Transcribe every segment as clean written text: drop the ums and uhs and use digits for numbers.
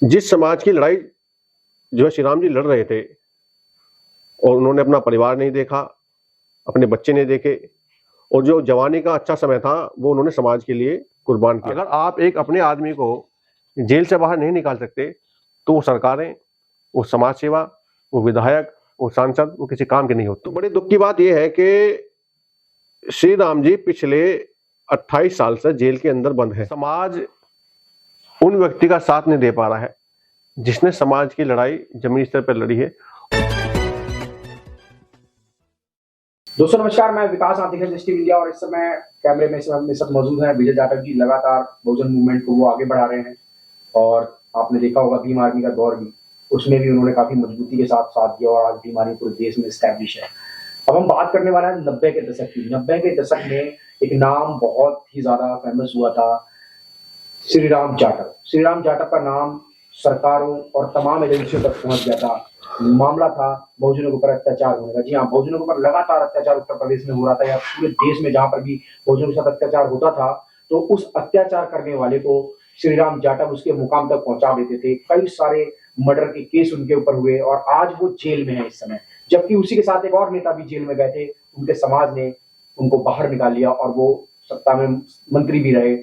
जिस समाज की लड़ाई जो है श्री राम जी लड़ रहे थे और उन्होंने अपना परिवार नहीं देखा, अपने बच्चे नहीं देखे और जो जवानी का अच्छा समय था वो उन्होंने समाज के लिए कुर्बान किया। अगर आप एक अपने आदमी को जेल से बाहर नहीं निकाल सकते तो वो सरकारें, वो समाज सेवा, वो विधायक, वो सांसद, वो किसी काम के नहीं होते। तो बड़े दुख की बात यह है कि श्री राम जी पिछले 28 साल से जेल के अंदर बंद है। समाज उन व्यक्ति का साथ नहीं दे पा रहा है जिसने समाज की लड़ाई जमीनी स्तर पर लड़ी है। दोस्तों नमस्कार, मैं विकास आप देख रहे हैं टीवी इंडिया और इस समय कैमरे में मेरे साथ मौजूद हैं विजय जाटव जी। लगातार बहुजन मूवमेंट को वो आगे बढ़ा रहे हैं और आपने देखा होगा भीम आर्मी का दौर भी, उसमें भी उन्होंने काफी मजबूती के साथ साथ दिया और आज भीम आर्मी पूरे देश में स्टैब्लिश है। अब हम बात करने वाले हैं 90 के दशक की। 90 के दशक में एक नाम बहुत ही ज्यादा फेमस हुआ था, श्री राम जाटव। श्री राम जाटव का नाम सरकारों और तमाम एजेंसियों तक पहुंच गया था। मामला था बहुजनों के ऊपर अत्याचार होने का। जी हाँ, बहुजनों के ऊपर लगातार अत्याचार उत्तर प्रदेश में हो रहा था या पूरे देश में जहां पर भी बहुजनों के साथ अत्याचार होता था तो उस अत्याचार करने वाले को श्री राम जाटव उसके मुकाम तक पहुंचा देते थे। कई सारे मर्डर के केस उनके ऊपर हुए और आज वो जेल में है इस समय। जबकि उसी के साथ एक और नेता भी जेल में गए थे, उनके समाज ने उनको बाहर निकाल लिया और वो सत्ता में मंत्री भी रहे।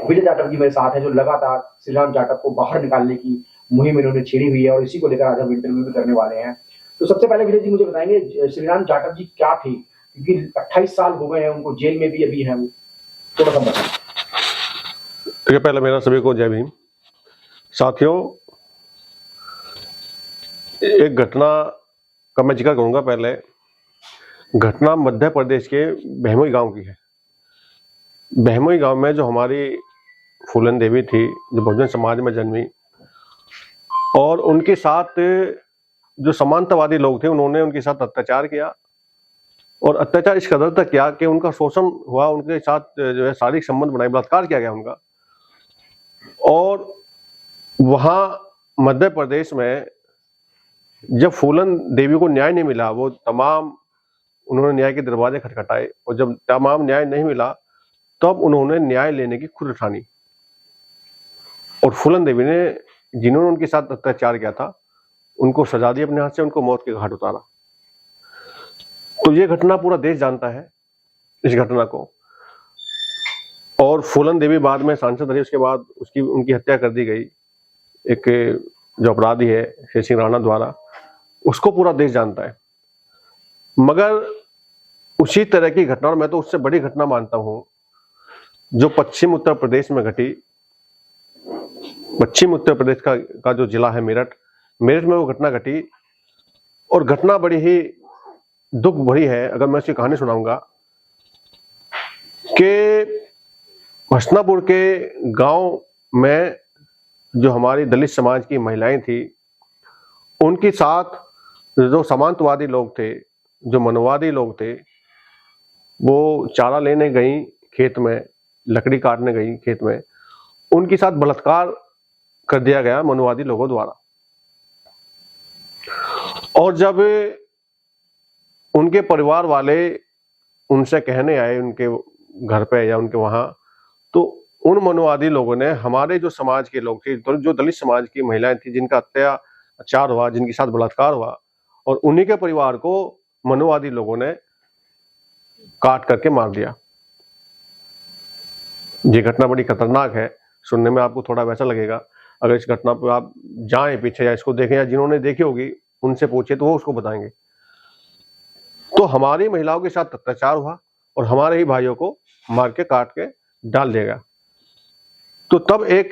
विजय जाटव जी मेरे साथ है जो लगातार श्री राम जाटव को बाहर निकालने की मुहिम इन्होंने छेड़ी हुई है और इसी को लेकर आज हम इंटरव्यू भी करने वाले हैं। तो सबसे पहले विजय जी मुझे बताएंगे श्री राम जाटव जी क्या थे, क्योंकि 28 साल हो गए हैं उनको, जेल में भी अभी हैं वो, थोड़ा सा बताएं। देखिए, पहले मेरा सभी को जय भीम। साथियों, एक घटना का मैं जिक्र करूंगा। पहले घटना मध्य प्रदेश के बहमोई गांव की है। बहमोई गांव में जो हमारी फूलन देवी थी, जो बहुजन समाज में जन्मी, और उनके साथ जो समानतावादी लोग थे उन्होंने उनके साथ अत्याचार किया और अत्याचार इस कदर तक किया कि उनका शोषण हुआ, उनके साथ जो है शारीरिक संबंध बनाए, बलात्कार किया गया उनका। और वहां मध्य प्रदेश में जब फूलन देवी को न्याय नहीं मिला, वो उन्होंने न्याय के दरवाजे खटखटाए और जब तमाम न्याय नहीं मिला तब उन्होंने न्याय लेने की खुद ठानी और फूलन देवी ने, जिन्होंने उनके साथ अत्याचार किया था, उनको सजा दी अपने हाथ से, उनको मौत के घाट उतारा। तो ये घटना पूरा देश जानता है, इस घटना को। और फूलन देवी बाद में सांसद रही, उसके बाद उनकी हत्या कर दी गई एक जो अपराधी है शेर सिंह राणा द्वारा, उसको पूरा देश जानता है। मगर उसी तरह की घटना, और मैं तो उससे बड़ी घटना मानता हूं, जो पश्चिम उत्तर प्रदेश में घटी। पश्चिम उत्तर प्रदेश का जो जिला है मेरठ में वो घटना घटी और घटना बड़ी ही दुख भरी है। अगर मैं उसकी कहानी सुनाऊंगा कि हसनापुर के गांव में जो हमारी दलित समाज की महिलाएं थी, उनके साथ जो समांतवादी लोग थे, जो मनवादी लोग थे, वो चारा लेने गई खेत में, लकड़ी काटने गई खेत में, उनके साथ बलात्कार कर दिया गया मनवादी लोगों द्वारा। और जब उनके परिवार वाले उनसे कहने आए उनके घर पे या उनके वहां, तो उन मनवादी लोगों ने हमारे जो समाज के लोग थे, जो दलित समाज की महिलाएं थी, जिनका अत्याचार हुआ, जिनके साथ बलात्कार हुआ, और उन्हीं के परिवार को मनवादी लोगों ने काट करके मार दिया। ये घटना बड़ी खतरनाक है। सुनने में आपको थोड़ा वैसा लगेगा, अगर इस घटना पर आप जाएं पीछे या इसको देखें या जिन्होंने देखी होगी उनसे पूछे तो वो उसको बताएंगे। तो हमारी महिलाओं के साथ अत्याचार हुआ और हमारे ही भाइयों को मार के काट के डाल दिया गया। तो तब एक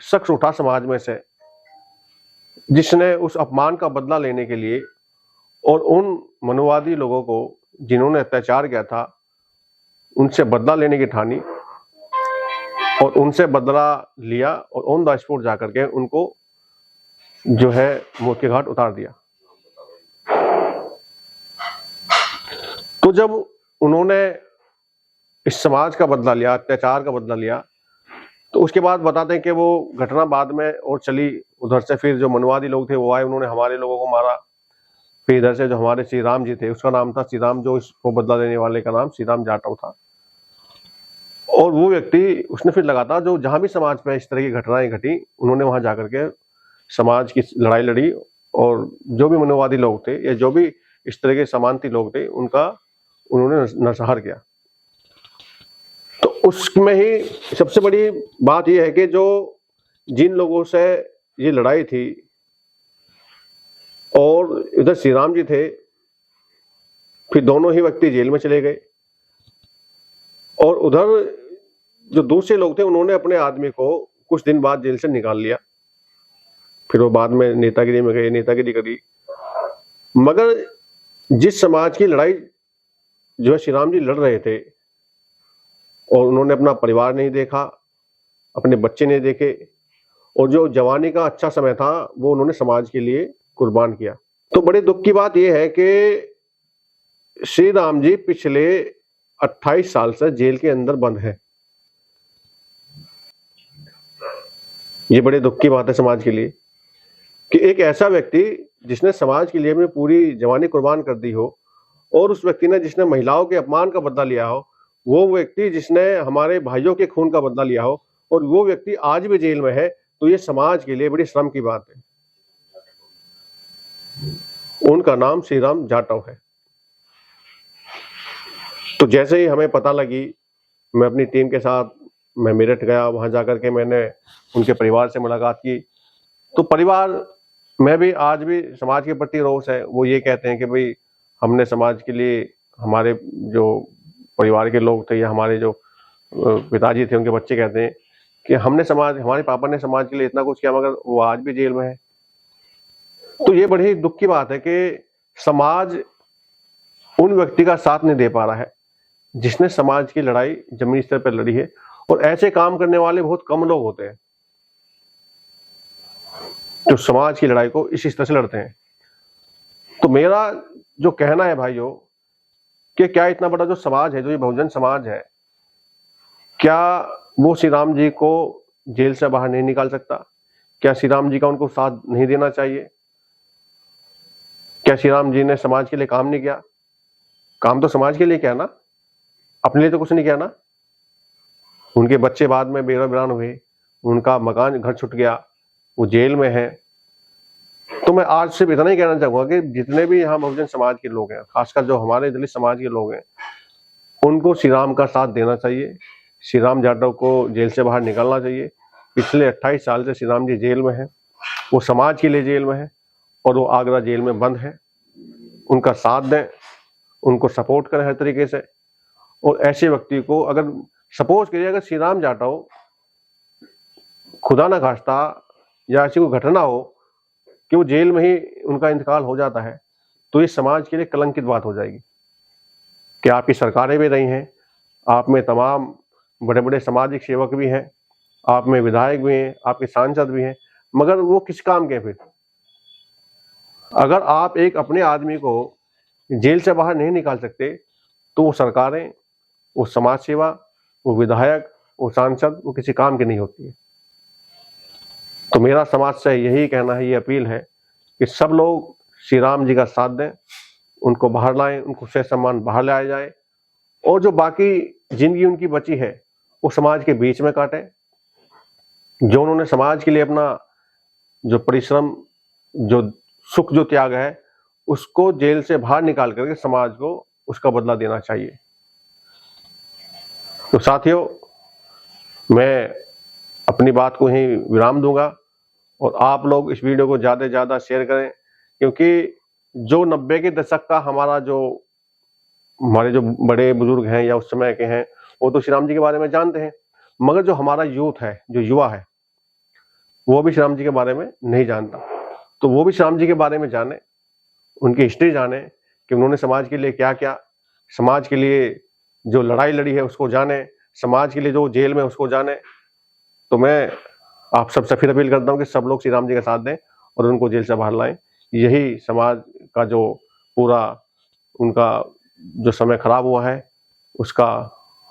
शख्स उठा समाज में से, जिसने उस अपमान का बदला लेने के लिए और उन मनवादी लोगों को जिन्होंने अत्याचार किया था उनसे बदला लेने की ठानी और उनसे बदला लिया और ऑन द स्पॉट जाकर के उनको जो है मौत के घाट उतार दिया। तो जब उन्होंने इस समाज का बदला लिया, अत्याचार का बदला लिया, तो उसके बाद बताते हैं कि वो घटना बाद में और चली उधर से। फिर जो मनवादी लोग थे वो आए, उन्होंने हमारे लोगों को मारा। फिर इधर से जो हमारे श्री राम जी थे, उसका नाम था श्री राम, जो इसको बदला देने वाले का नाम श्री राम जाटव था। और वो व्यक्ति, उसने फिर लगातार जो जहां भी समाज में इस तरह की घटनाएं घटी, उन्होंने वहां जाकर के समाज की लड़ाई लड़ी और जो भी मनोवादी लोग थे या जो भी इस तरह के समांती लोग थे उनका उन्होंने नरसंहार किया। तो उसमें ही सबसे बड़ी बात यह है कि जो जिन लोगों से ये लड़ाई थी और इधर श्री राम जी थे, फिर दोनों ही व्यक्ति जेल में चले गए और उधर जो दूसरे लोग थे उन्होंने अपने आदमी को कुछ दिन बाद जेल से निकाल लिया। फिर वो बाद में नेतागिरी में गए, नेतागिरी करी। मगर जिस समाज की लड़ाई जो है श्री राम जी लड़ रहे थे और उन्होंने अपना परिवार नहीं देखा, अपने बच्चे नहीं देखे और जो जवानी का अच्छा समय था वो उन्होंने समाज के लिए कुर्बान किया। तो बड़े दुख की बात यह है कि श्री राम जी पिछले 28 साल से जेल के अंदर बंद है। ये बड़े दुख की बात है समाज के लिए कि एक ऐसा व्यक्ति जिसने समाज के लिए अपनी पूरी जवानी कुर्बान कर दी हो और उस व्यक्ति ने जिसने महिलाओं के अपमान का बदला लिया हो, वो व्यक्ति जिसने हमारे भाइयों के खून का बदला लिया हो और वो व्यक्ति आज भी जेल में है, तो ये समाज के लिए बड़ी शर्म की बात है। उनका नाम श्री राम जाटव है। तो जैसे ही हमें पता लगी, मैं अपनी टीम के साथ मैं मेरठ गया, वहां जाकर के मैंने उनके परिवार से मुलाकात की। तो परिवार में भी आज भी समाज के प्रति रोष है। वो ये कहते हैं कि भाई हमने समाज के लिए, हमारे जो परिवार के लोग थे या हमारे जो पिताजी थे उनके बच्चे कहते हैं कि हमने समाज, हमारे पापा ने समाज के लिए इतना कुछ किया मगर वो आज भी जेल में है। तो ये बड़ी दुख की बात है कि समाज उन व्यक्ति का साथ नहीं दे पा रहा है जिसने समाज की लड़ाई जमीनी स्तर पर लड़ी है। और ऐसे काम करने वाले बहुत कम लोग होते हैं जो समाज की लड़ाई को इसी तरह से लड़ते हैं। तो मेरा जो कहना है भाइयों कि क्या इतना बड़ा जो समाज है, जो ये बहुजन समाज है, क्या वो श्री राम जी को जेल से बाहर नहीं निकाल सकता? क्या श्री राम जी का उनको साथ नहीं देना चाहिए? क्या श्री राम जी ने समाज के लिए काम नहीं किया? काम तो समाज के लिए किया ना, अपने लिए तो कुछ नहीं किया ना। उनके बच्चे बाद में बेरा-बिरान हुए, उनका मकान घर छूट गया, वो जेल में है। तो मैं आज सिर्फ इतना ही कहना चाहूंगा कि जितने भी यहाँ बहुजन समाज के लोग हैं, खासकर जो हमारे दलित समाज के लोग हैं, उनको श्री राम का साथ देना चाहिए। श्री राम जाटव को जेल से बाहर निकालना चाहिए। पिछले 28 साल से श्री राम जी जेल में है, वो समाज के लिए जेल में है और वो आगरा जेल में बंद है। उनका साथ दें, उनको सपोर्ट करें हर तरीके से। और ऐसे व्यक्ति को अगर सपोज करिए, अगर श्री राम जाटव खुदा ना खास्ता या ऐसी कोई घटना हो कि वो जेल में ही उनका इंतकाल हो जाता है, तो ये समाज के लिए कलंकित बात हो जाएगी कि आपकी सरकारें भी रही हैं, आप में तमाम बड़े बड़े सामाजिक सेवक भी हैं, आप में विधायक भी हैं, आपके सांसद भी हैं, मगर वो किस काम के? फिर अगर आप एक अपने आदमी को जेल से बाहर नहीं निकाल सकते, तो वो सरकारें, वो समाज सेवा, वो विधायक, वो सांसद, वो किसी काम की नहीं होती है। तो मेरा समाज से यही कहना है, ये अपील है कि सब लोग श्री राम जी का साथ दें, उनको बाहर लाएं, उनको सह सम्मान बाहर लाया जाए और जो बाकी जिंदगी उनकी बची है वो समाज के बीच में काटें। जो उन्होंने समाज के लिए अपना जो परिश्रम, जो सुख, जो त्याग है, उसको जेल से बाहर निकाल करके समाज को उसका बदला देना चाहिए। तो साथियों, मैं अपनी बात को ही विराम दूंगा और आप लोग इस वीडियो को ज़्यादा से ज़्यादा शेयर करें, क्योंकि जो 90 के दशक का हमारे जो बड़े बुजुर्ग हैं या उस समय के हैं, वो तो श्री राम जी के बारे में जानते हैं, मगर जो हमारा यूथ है, जो युवा है, वो भी श्री राम जी के बारे में नहीं जानता। तो वो भी श्री राम जी के बारे में जाने, उनकी हिस्ट्री जाने कि उन्होंने समाज के लिए क्या किया, समाज के लिए जो लड़ाई लड़ी है उसको जाने, समाज के लिए जो जेल में उसको जाने। तो मैं आप सबसे फिर अपील करता हूँ कि सब लोग श्री राम जी का साथ दें और उनको जेल से बाहर लाएं। यही समाज का जो पूरा उनका जो समय खराब हुआ है उसका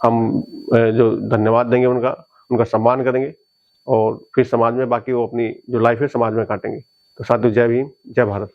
हम जो धन्यवाद देंगे, उनका सम्मान करेंगे और फिर समाज में बाकी वो अपनी जो लाइफ है समाज में काटेंगे। तो साथियों, जय भीम, जय भारत।